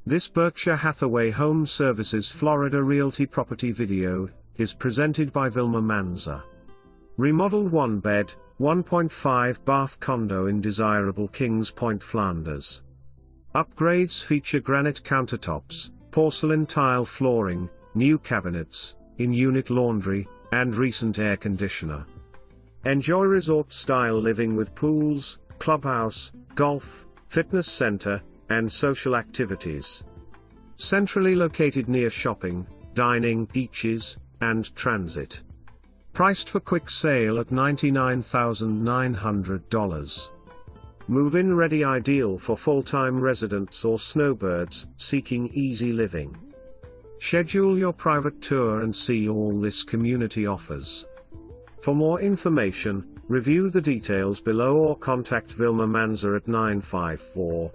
This Berkshire Hathaway HomeServices Florida Realty property video is presented by Vilma Mansur. Remodeled 1-bed, 1.5 bath condo in desirable Kings Point Flanders. Upgrades feature granite countertops, porcelain tile flooring, new cabinets, in-unit laundry, and recent air conditioner. Enjoy resort-style living with pools, clubhouse, golf, fitness center, and social activities. Centrally located near shopping, dining, beaches, and transit. Priced for quick sale at $99,900. Move-in ready, ideal for full-time residents or snowbirds seeking easy living. Schedule your private tour and see all this community offers. For more information, review the details below or contact Vilma Mansur at 954-449-2700.